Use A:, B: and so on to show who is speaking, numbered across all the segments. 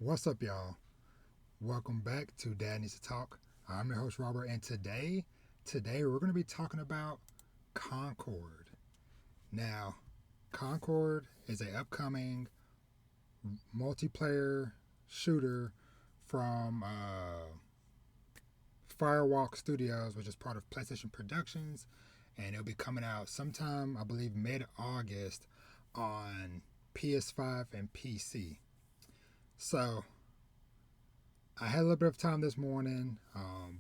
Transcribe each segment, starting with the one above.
A: What's up, y'all? Welcome back to Dad Needs to Talk. I'm your host, Robert, and today we're going to be talking about Concord. Now, Concord is a upcoming multiplayer shooter from Firewalk Studios, which is part of PlayStation Productions, and it'll be coming out sometime, I believe, mid-August on PS5 and PC. So, I had a little bit of time this morning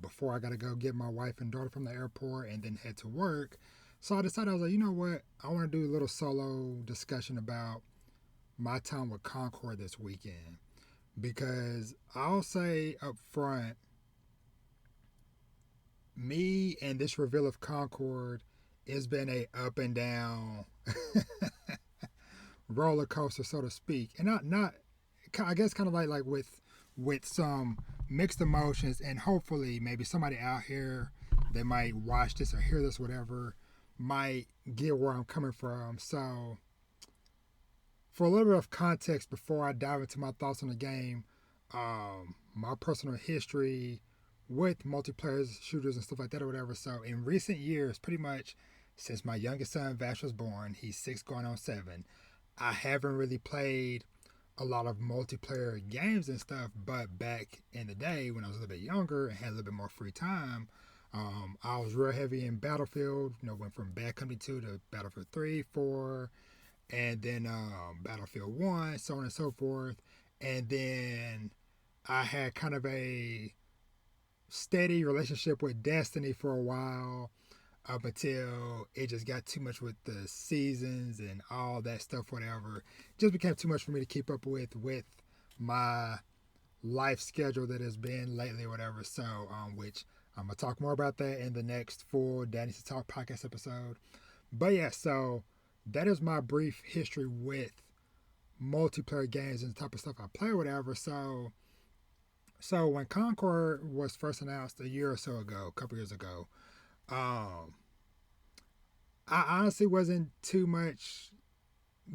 A: before I got to go get my wife and daughter from the airport and then head to work. So I decided, I was like, you know what? I want to do a little solo discussion about my time with Concord this weekend. Because I'll say up front, me and this reveal of Concord has been a up and down roller coaster, so to speak. And not I guess kind of like with some mixed emotions, and hopefully maybe somebody out here that might watch this or hear this, whatever, might get where I'm coming from. So, for a little bit of context before I dive into my thoughts on the game, my personal history with multiplayer shooters and stuff like that or whatever. So, in recent years, pretty much since my youngest son Vash was born, he's 6 going on 7, I haven't really played a lot of multiplayer games and stuff, but back in the day when I was a little bit younger and had a little bit more free time, I was real heavy in Battlefield. Went from Bad Company 2 to Battlefield 3, 4, and then Battlefield 1, so on and so forth. And then I had kind of a steady relationship with Destiny for a while, up until it just got too much with the seasons and all that stuff, whatever. It just became too much for me to keep up with my life schedule that has been lately, whatever. So, which I'm gonna talk more about that in the next full Daddy to Talk podcast episode. But yeah, so that is my brief history with multiplayer games and the type of stuff I play, whatever. So when Concord was first announced a year or so ago, a couple years ago, um, I honestly wasn't too much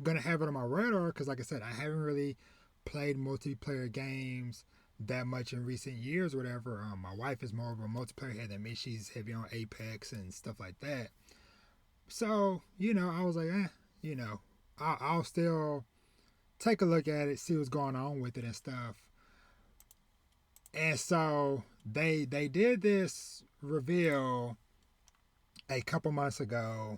A: gonna have it on my radar because, like I said, I haven't really played multiplayer games that much in recent years, or whatever. My wife is more of a multiplayer head than me. She's heavy on Apex and stuff like that. So I was like, I'll still take a look at it, see what's going on with it and stuff. And so they did this reveal a couple months ago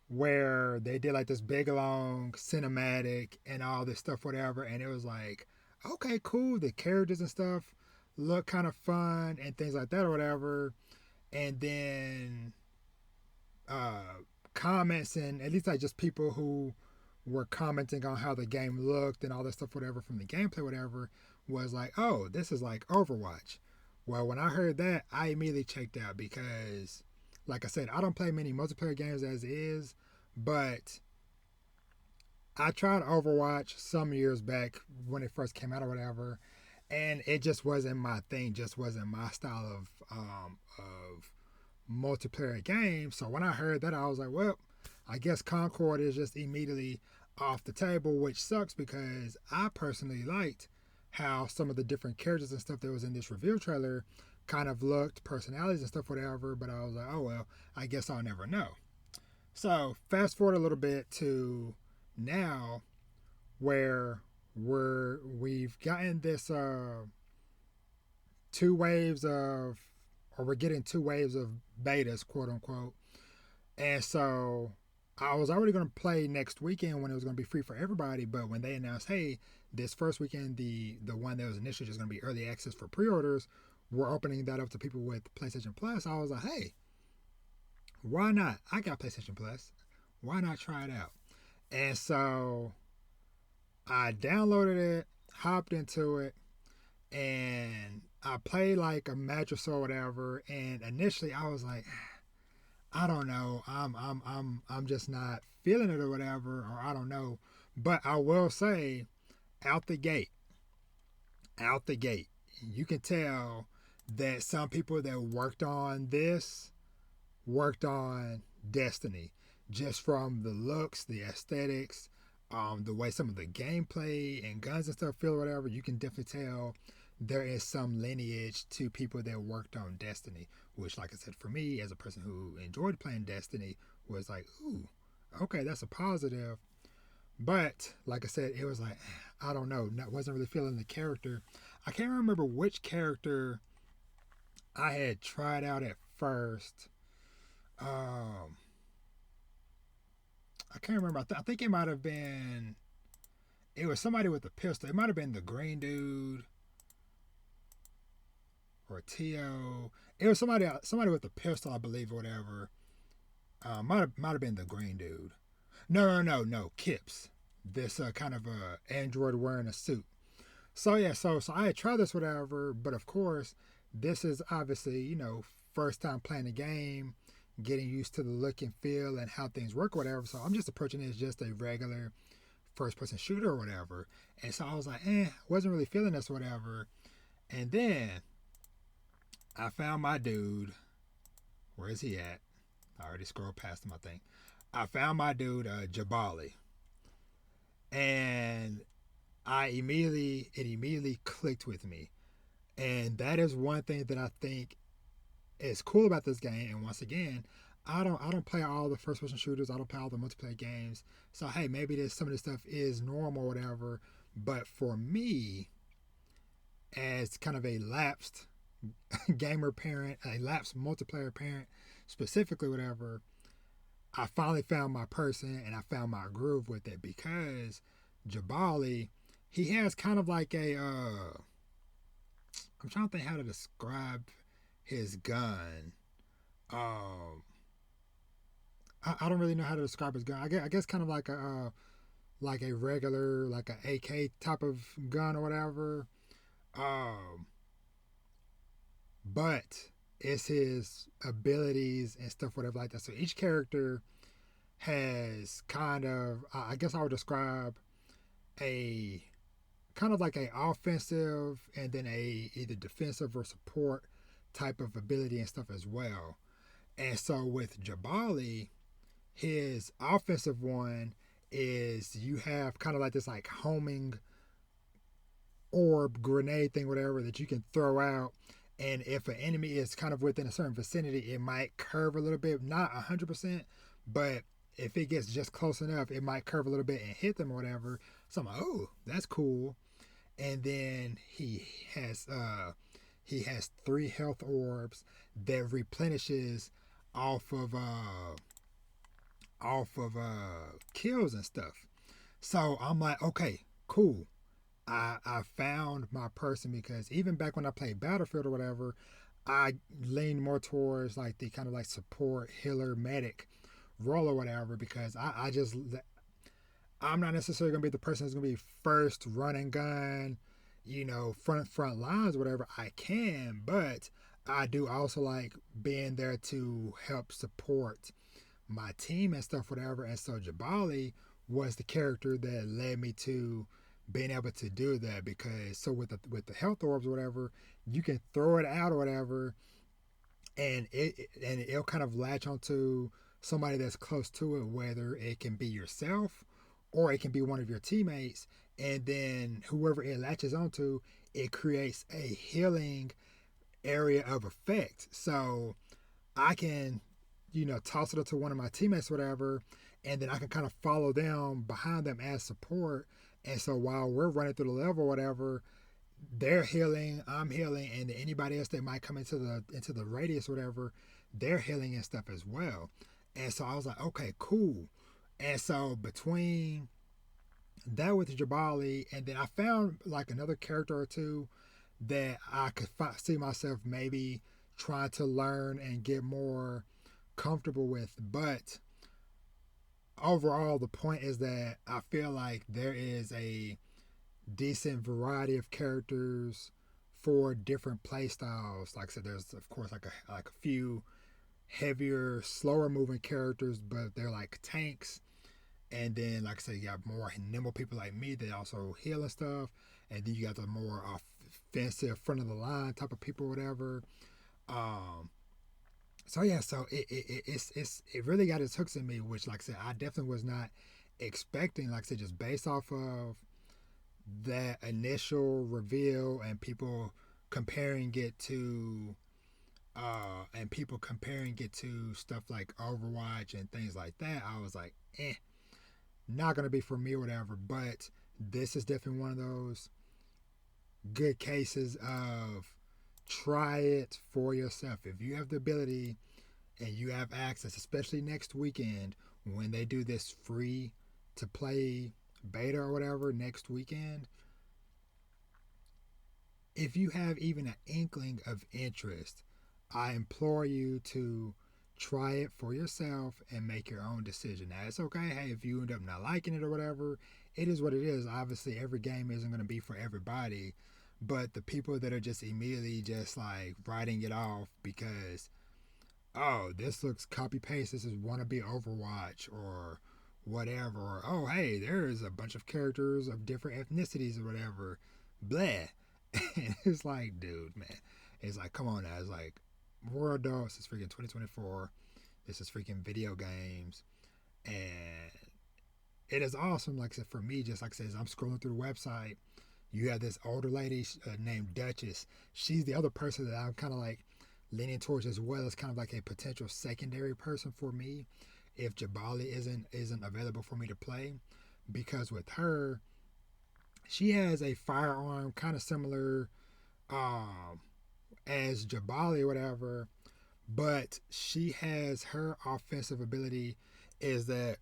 A: where they did like this big long cinematic and all this stuff, whatever, and it was like, okay, cool, the characters and stuff look kind of fun and things like that or whatever. And then comments, and at least like just people who were commenting on how the game looked and all this stuff, whatever, from the gameplay, whatever, was like, oh, this is like Overwatch. Well, when I heard that, I immediately checked out because, like I said, I don't play many multiplayer games as is, but I tried Overwatch some years back when it first came out or whatever, and it just wasn't my thing, just wasn't my style of multiplayer game. So when I heard that, I was like, well, I guess Concord is just immediately off the table, which sucks because I personally liked how some of the different characters and stuff that was in this reveal trailer kind of looked, personalities and stuff, whatever. But I was like, oh well, I guess I'll never know. So fast forward a little bit to now, where we've gotten this two waves of, or we're getting 2 waves of betas, quote unquote. And so I was already going to play next weekend when it was going to be free for everybody, but when they announced, hey, this first weekend, the one that was initially just going to be early access for pre-orders, we're opening that up to people with PlayStation Plus, I was like, hey, why not? I got PlayStation Plus. Why not try it out? And so I downloaded it, hopped into it, and I played like a match or so or whatever. And initially I was like, I don't know, I'm just not feeling it or whatever, or I don't know. But I will say, out the gate, you can tell that some people that worked on this worked on Destiny, just from the looks, the aesthetics, The way some of the gameplay and guns and stuff feel or whatever, you can definitely tell there is some lineage to people that worked on Destiny, which, like I said, for me as a person who enjoyed playing Destiny, was like, ooh, okay, that's a positive. But like I said, it was like, I don't know, wasn't really feeling the character. I can't remember which character I had tried out at first. Um, I can't remember. I think it might have been. It was somebody with a pistol. It might have been the green dude or Tio. It was somebody with a pistol, I believe, or whatever. Might have been the green dude. No. Kips. This kind of android wearing a suit. So yeah, so I had tried this whatever, but of course, this is obviously first time playing the game, getting used to the look and feel and how things work, whatever. So I'm just approaching it as just a regular first person shooter or whatever. And so I was like, wasn't really feeling this whatever. And then I found my dude. Where is he at? I already scrolled past him, I think. I found my dude, Jabali. And it immediately clicked with me. And that is one thing that I think is cool about this game. And once again, I don't play all the first person shooters. I don't play all the multiplayer games. So hey, maybe some of this stuff is normal or whatever. But for me, as kind of a lapsed gamer parent, a lapsed multiplayer parent, specifically whatever, I finally found my person and I found my groove with it because Jabali, he has kind of like a I'm trying to think how to describe his gun. Um, I don't really know how to describe his gun. I guess kind of like a regular like a AK type of gun or whatever. Um, but it's his abilities and stuff whatever like that. So each character has kind of I guess I would describe a kind of like a offensive and then a either defensive or support type of ability and stuff as well. And so with Jabali, his offensive one is you have kind of like this like homing orb grenade thing whatever that you can throw out, and if an enemy is kind of within a certain vicinity it might curve a little bit, not 100%, but if it gets just close enough it might curve a little bit and hit them or whatever. So I'm like, oh, that's cool. And then he has 3 health orbs that replenishes off of kills and stuff. So I'm like, okay, cool. I found my person because even back when I played Battlefield or whatever, I leaned more towards like the kind of like support healer medic role or whatever because I'm not necessarily gonna be the person that's gonna be first running gun, front lines, whatever. I can, but I do also like being there to help support my team and stuff, whatever. And so Jabali was the character that led me to being able to do that because so with the health orbs or whatever, you can throw it out or whatever, and it'll kind of latch onto somebody that's close to it, whether it can be yourself or it can be one of your teammates, and then whoever it latches onto, it creates a healing area of effect. So I can, toss it up to one of my teammates, whatever, and then I can kind of follow them behind them as support. And so while we're running through the level, whatever, they're healing, I'm healing, and anybody else that might come into the radius, whatever, they're healing and stuff as well. And so I was like, okay, cool. And so between that with Jabali, and then I found like another character or two that I could see myself maybe trying to learn and get more comfortable with. But overall, the point is that I feel like there is a decent variety of characters for different play styles. Like I said, there's of course like a few heavier, slower moving characters, but they're like tanks. And then, like I said, you got more nimble people like me that also heal and stuff. And then you got the more offensive, front of the line type of people, whatever. Um, so yeah, so it really got its hooks in me, which, like I said, I definitely was not expecting, like I said, just based off of that initial reveal and people comparing it to stuff like Overwatch and things like that, I was like, not gonna be for me or whatever. But this is definitely one of those good cases of try it for yourself. If you have the ability and you have access, especially next weekend when they do this free to play beta or whatever next weekend, if you have even an inkling of interest, I implore you to try it for yourself and make your own decision. Now, it's okay, hey, if you end up not liking it or whatever, it is what it is. Obviously, every game isn't going to be for everybody, but the people that are just immediately just like writing it off because, oh, this looks copy paste, this is wannabe Overwatch or whatever, or oh, hey, there's a bunch of characters of different ethnicities or whatever, bleh. And it's like, dude, man, it's like, come on now. It's like, we're adults. It's freaking 2024. This is freaking video games. And it is awesome. Like I said, for me, just like I said, as I'm scrolling through the website, you have this older lady named Duchess. She's the other person that I'm kind of like leaning towards as well as kind of like a potential secondary person for me if Jabali isn't available for me to play. Because with her, she has a firearm kind of similar um, as Jabali or whatever, but she has her offensive ability is that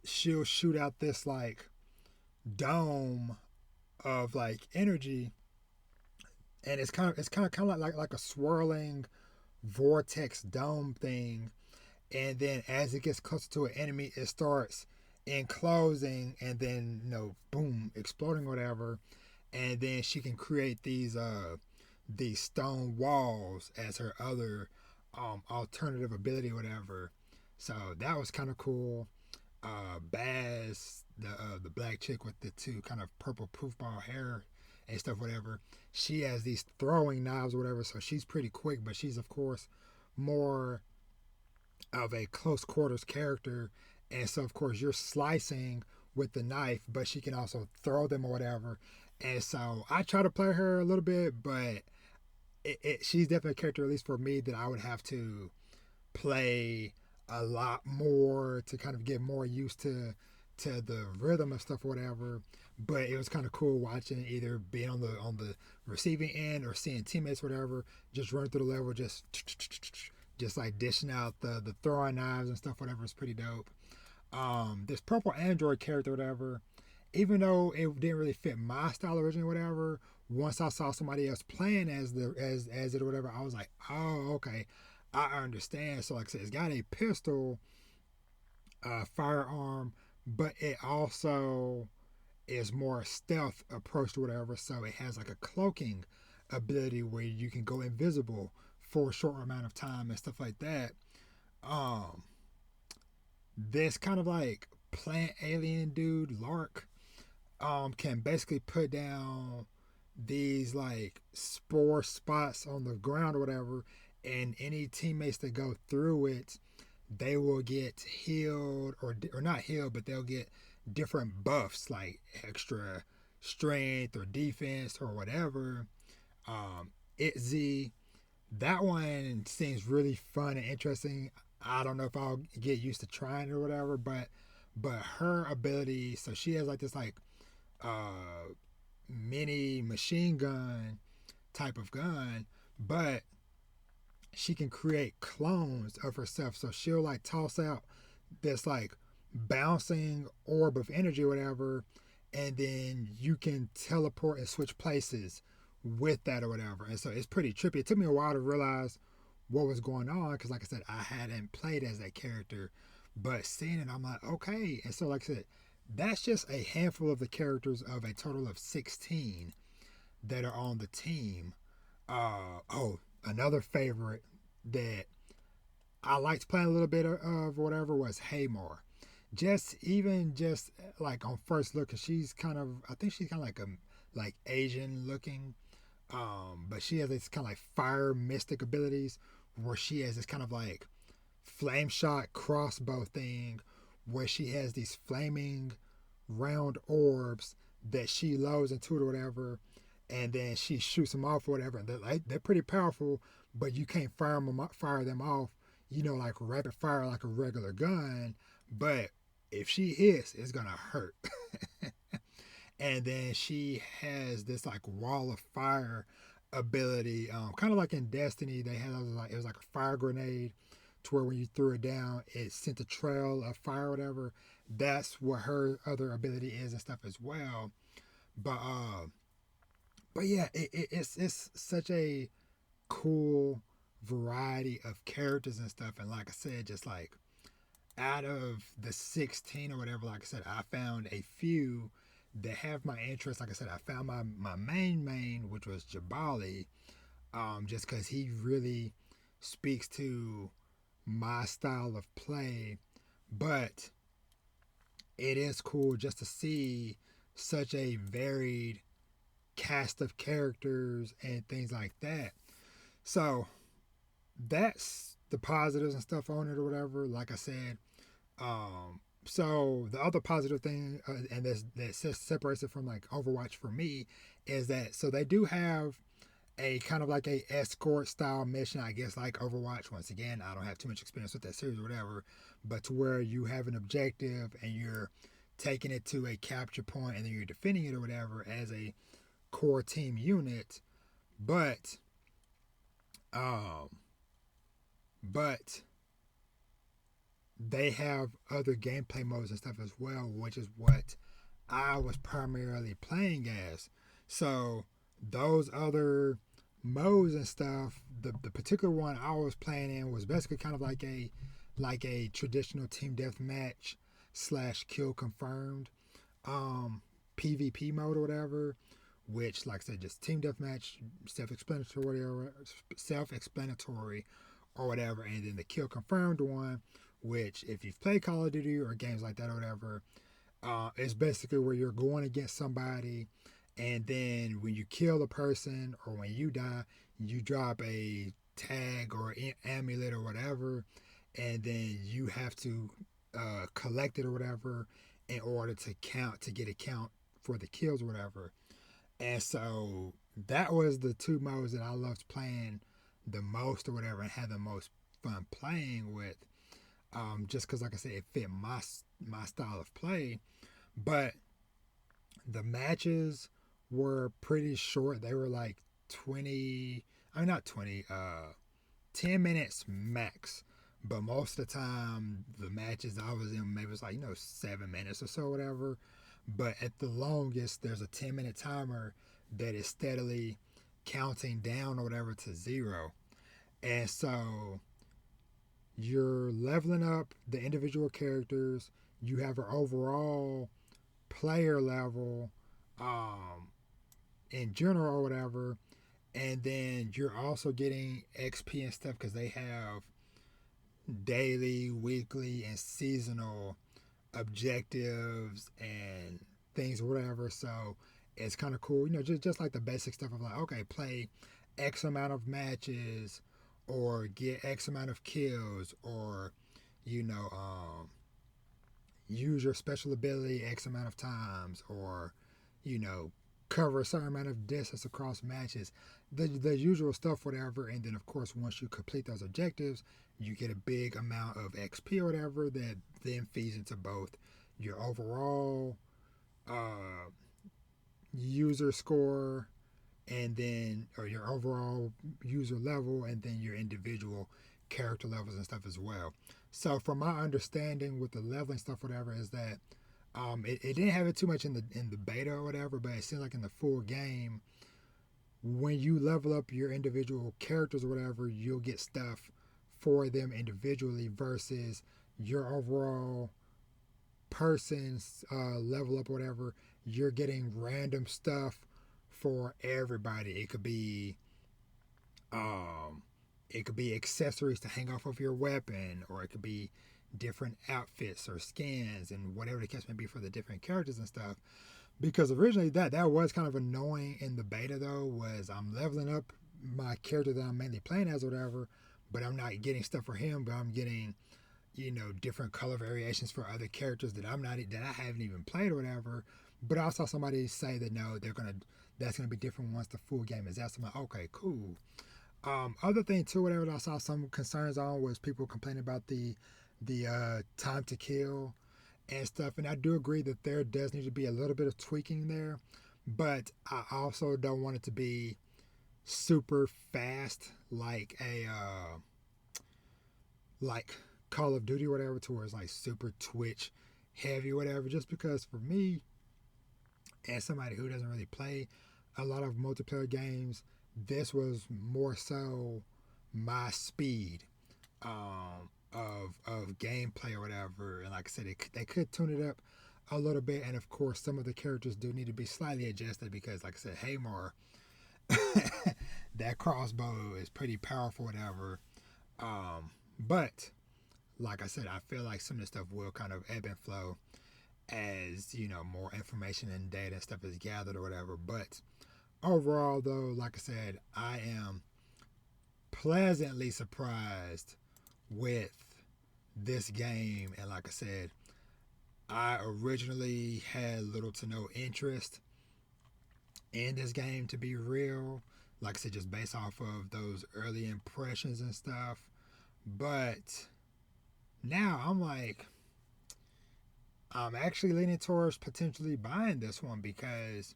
A: she'll shoot out this like dome of like energy, and it's kind of like a swirling vortex dome thing, and then as it gets closer to an enemy, it starts enclosing and then boom, exploding whatever, and then she can create these stone walls as her other alternative ability or whatever. So that was kind of cool. Baz, the black chick with the two kind of purple poofball hair and stuff, whatever. She has these throwing knives or whatever, so she's pretty quick, but she's of course more of a close quarters character, and so of course you're slicing with the knife, but she can also throw them or whatever. And so I try to play her a little bit, but she's definitely a character, at least for me, that I would have to play a lot more to kind of get more used to the rhythm of stuff or whatever. But it was kind of cool watching either being on the receiving end or seeing teammates or whatever just run through the level, just like dishing out the throwing knives and stuff, whatever. Is pretty dope. This purple android character, whatever, even though it didn't really fit my style originally, whatever, once I saw somebody else playing as it or whatever, I was like, oh, okay, I understand. So like I said, it's got a pistol, firearm, but it also is more stealth approach to whatever. So it has like a cloaking ability where you can go invisible for a short amount of time and stuff like that. Um, this kind of like plant alien dude, Lark, can basically put down these like spore spots on the ground or whatever, and any teammates that go through it, they will get healed or not healed, but they'll get different buffs like extra strength or defense or whatever. Itzy, that one seems really fun and interesting. I don't know if I'll get used to trying it or whatever, but her ability, so she has like this like uh mini machine gun type of gun, but she can create clones of herself. So she'll like toss out this like bouncing orb of energy or whatever, and then you can teleport and switch places with that or whatever. And so it's pretty trippy. It took me a while to realize what was going on because, like I said, I hadn't played as that character, but seeing it, I'm like, okay. And so, like I said, that's just a handful of the characters of a total of 16 that are on the team. Oh, another favorite that I liked playing a little bit of whatever was Haymore. Just like on first look, 'cause she's kind of, I think she's kind of like Asian looking, but she has this kind of like fire mystic abilities where she has this kind of like flame shot crossbow thing where she has these flaming round orbs that she loads into it or whatever, and then she shoots them off or whatever. And they're pretty powerful, but you can't fire them off, like rapid fire like a regular gun. But if she hits, it's gonna hurt. And then she has this like wall of fire ability, kind of like in Destiny. They had it was like a fire grenade, to where when you threw it down, it sent a trail of fire or whatever. That's what her other ability is and stuff as well. But yeah, it's such a cool variety of characters and stuff. And like I said, just like out of the 16 or whatever, like I said, I found a few that have my interest. Like I said, I found my main, which was Jabali, just because he really speaks to my style of play. But it is cool just to see such a varied cast of characters and things like that. So that's the positives and stuff on it or whatever. Like I said, so the other positive thing, and that separates it from like Overwatch for me, is that so they do have a kind of like a escort style mission, I guess, like Overwatch. Once again, I don't have too much experience with that series or whatever, but to where you have an objective and you're taking it to a capture point and then you're defending it or whatever as a core team unit. But but they have other gameplay modes and stuff as well, which is what I was primarily playing as. So those other modes and stuff, the particular one I was playing in was basically kind of like a traditional team deathmatch / kill confirmed PvP mode or whatever, which, like I said, just team deathmatch, self-explanatory or whatever, and then the kill confirmed one, which if you've played Call of Duty or games like that or whatever, it's basically where you're going against somebody, and then when you kill a person or when you die, you drop a tag or amulet or whatever, and then you have to collect it or whatever in order to get a count for the kills or whatever. And so that was the two modes that I loved playing the most or whatever, and had the most fun playing with. Just because, like I said, it fit my style of play. But the matches were pretty short. They were like 20, I mean, not 20, 10 minutes max. But most of the time, the matches I was in, maybe it was like, 7 minutes or so, whatever. But at the longest, there's a 10-minute timer that is steadily counting down or whatever to 0. And so you're leveling up the individual characters. You have an overall player level in general or whatever. And then you're also getting XP and stuff because they have daily, weekly, and seasonal objectives and things or whatever. So it's kind of cool, just like the basic stuff of like, okay, play X amount of matches or get X amount of kills, or use your special ability X amount of times, or cover a certain amount of distance across matches, the usual stuff, whatever. And then of course, once you complete those objectives, you get a big amount of XP or whatever that then feeds into both your overall user score, and then, or your overall user level, and then your individual character levels and stuff as well. So from my understanding with the leveling stuff, whatever, is that it didn't have it too much in the beta or whatever, but it seems like in the full game, when you level up your individual characters or whatever, you'll get stuff for them individually versus your overall person's level up or whatever. You're getting random stuff for everybody. It could be accessories to hang off of your weapon, or it could be different outfits or skins and whatever the case may be for the different characters and stuff. Because originally that was kind of annoying in the beta though, was I'm leveling up my character that I'm mainly playing as or whatever, but I'm not getting stuff for him, but I'm getting different color variations for other characters that I haven't even played or whatever. But I saw somebody say that no, that's gonna be different once the full game is out. So I'm like, okay, cool. Other thing too, whatever that I saw some concerns on was people complaining about the time to kill and stuff. And I do agree that there does need to be a little bit of tweaking there, but I also don't want it to be super fast like Call of Duty or whatever, to where it's like super Twitch heavy or whatever. Just because for me, as somebody who doesn't really play a lot of multiplayer games, this was more so my speed of gameplay or whatever. And like I said, they could tune it up a little bit, and of course, some of the characters do need to be slightly adjusted because, like I said, Hamar, that crossbow is pretty powerful, whatever. But like I said, I feel like some of the stuff will kind of ebb and flow as more information and data and stuff is gathered or whatever. But overall, though, like I said, I am pleasantly surprised with this game. And like I said, I originally had little to no interest in this game, to be real. Like I said, just based off of those early impressions and stuff. But now I'm actually leaning towards potentially buying this one, because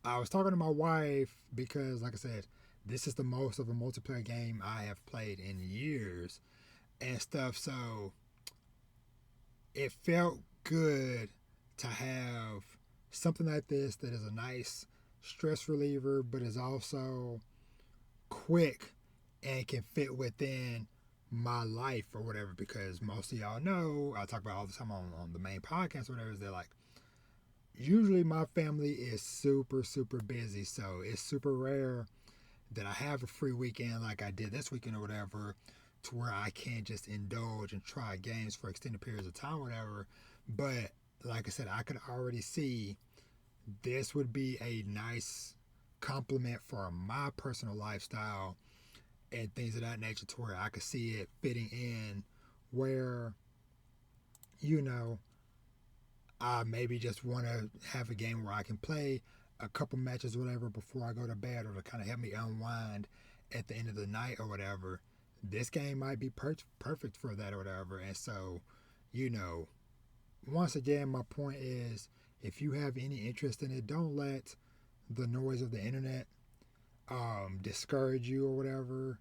A: I was talking to my wife, because like I said, this is the most of a multiplayer game I have played in years and stuff. So it felt good to have something like this that is a nice stress reliever, but is also quick and can fit within my life or whatever. Because most of y'all know, I talk about all the time on the main podcast or whatever, is that like usually my family is super super busy, so it's super rare that I have a free weekend like I did this weekend or whatever, to where I can just indulge and try games for extended periods of time or whatever. But like I said, I could already see this would be a nice complement for my personal lifestyle and things of that nature, to where I could see it fitting in, where you know I maybe just want to have a game where I can play a couple matches or whatever before I go to bed, or to kind of help me unwind at the end of the night or whatever. This game might be perfect for that or whatever. And so, you know, once again, my point is, if you have any interest in it, don't let the noise of the internet discourage you or whatever.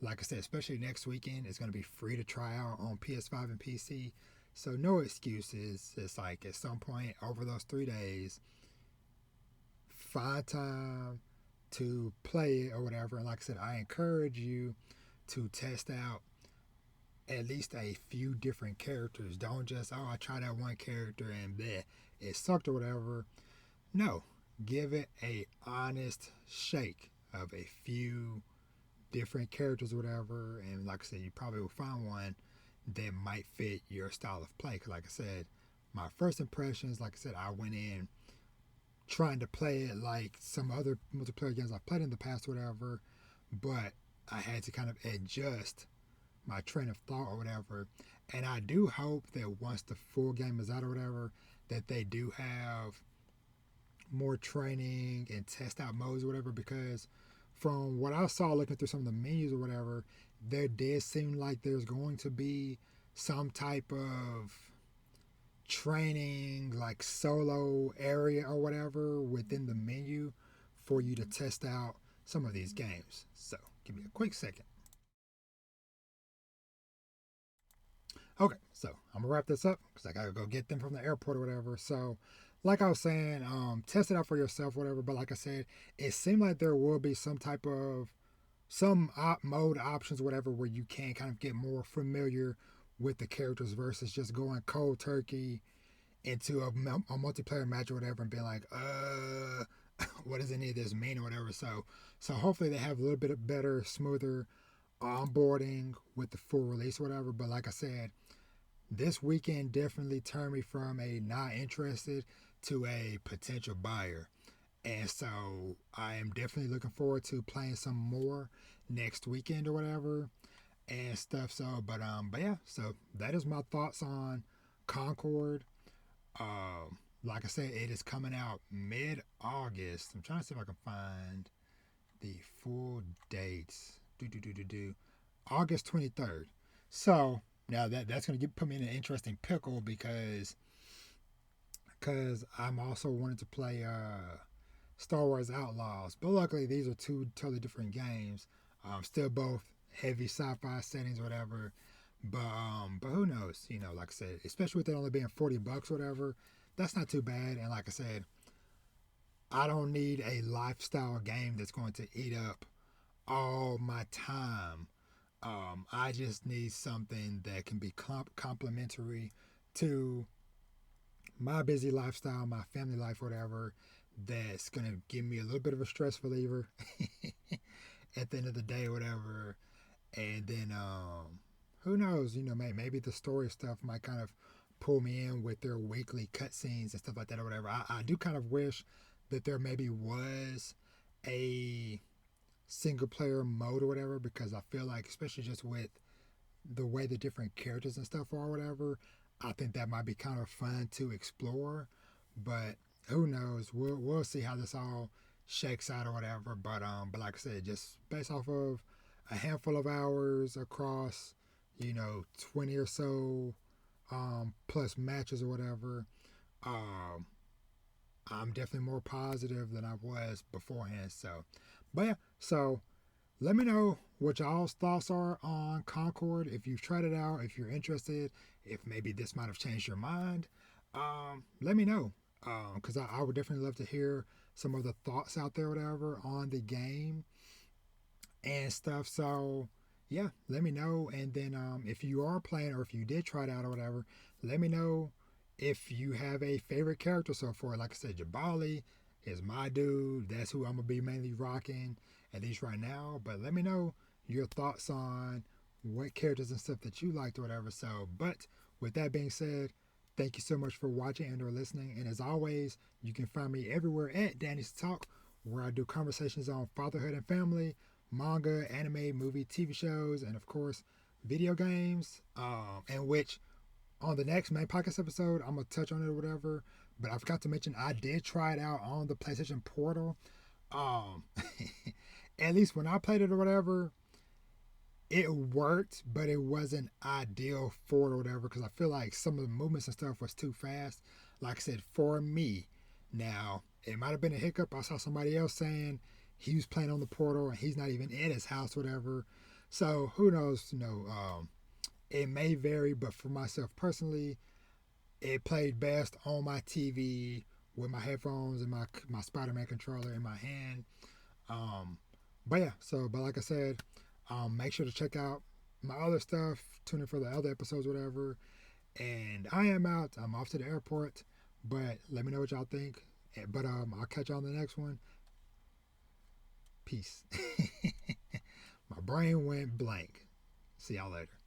A: Like I said, especially next weekend, it's going to be free to try out on PS5 and PC. So no excuses. It's like at some point over those 3 days, find time to play it or whatever. And like I said, I encourage you to test out at least a few different characters. Don't just, oh, I tried that one character and bleh, it sucked or whatever. No, give it a honest shake of a few different characters or whatever. And like I said, you probably will find one that might fit your style of play. Because like I said, my first impressions, like I said, I went in trying to play it like some other multiplayer games I've played in the past or whatever, but I had to kind of adjust my train of thought or whatever. And I do hope that once the full game is out or whatever, that they do have more training and test out modes or whatever, because from what I saw looking through some of the menus or whatever, there did seem like there's going to be some type of training, like solo area or whatever within the menu for you to test out some of these games. So give me a quick second. Okay, so I'm gonna wrap this up because I gotta go get them from the airport or whatever. So, like I was saying, test it out for yourself, whatever. But like I said, it seemed like there will be some type of mode options, whatever, where you can kind of get more familiar with the characters versus just going cold turkey into a multiplayer match or whatever and being like, what does any of this mean or whatever. So hopefully they have a little bit of better, smoother onboarding with the full release or whatever. But like I said, this weekend definitely turned me from a not interested to a potential buyer. And so I am definitely looking forward to playing some more next weekend or whatever. and stuff. But yeah, so that is my thoughts on Concord. Like I said, it is coming out mid-August. I'm trying to see if I can find the full dates. Do August 23rd. So now that's gonna put me in an interesting pickle because I'm also wanting to play Star Wars Outlaws, but luckily these are two totally different games. Still both heavy sci-fi settings, whatever. But who knows? You know, like I said, especially with it only being $40, whatever. That's not too bad. And like I said, I don't need a lifestyle game that's going to eat up all my time. I just need something that can be complementary to my busy lifestyle, my family life, whatever. That's gonna give me a little bit of a stress reliever at the end of the day, whatever. And then who knows? You know, maybe the story stuff might kind of pull me in with their weekly cutscenes and stuff like that or whatever. I do kind of wish that there maybe was a single player mode or whatever because I feel like, especially just with the way the different characters and stuff are or whatever, I think that might be kind of fun to explore. But who knows? We'll see how this all shakes out or whatever. But like I said, just based off of a handful of hours across, 20 or so plus matches or whatever, um, I'm definitely more positive than I was beforehand. So, but yeah, so let me know what y'all's thoughts are on Concord. If you've tried it out, if you're interested, if maybe this might have changed your mind, let me know. Because I would definitely love to hear some of the thoughts out there, whatever, on the game and stuff. So, yeah, let me know. And then if you are playing or if you did try it out or whatever, let me know if you have a favorite character so far. Like I said, Jabali is my dude. That's who I'm going to be mainly rocking, at least right now. But let me know your thoughts on what characters and stuff that you liked or whatever. So, but with that being said, thank you so much for watching and or listening. And as always, you can find me everywhere at Danny's Talk, where I do conversations on fatherhood and family, manga, anime, movie, TV shows, and of course, video games. And which on the next main podcast episode, I'm gonna touch on it or whatever. But I forgot to mention I did try it out on the PlayStation Portal. Um, at least when I played it or whatever, it worked, but it wasn't ideal for it or whatever because I feel like some of the movements and stuff was too fast. Like I said, for me, now it might have been a hiccup. I saw somebody else saying he was playing on the portal and he's not even in his house, whatever. So who knows? It may vary, but for myself personally, it played best on my TV with my headphones and my Spider-Man controller in my hand. Um, but yeah, but like I said, make sure to check out my other stuff. Tune in for the other episodes, whatever. And I am out. I'm off to the airport. But let me know what y'all think. But I'll catch y'all on the next one. Peace. My brain went blank. See y'all later.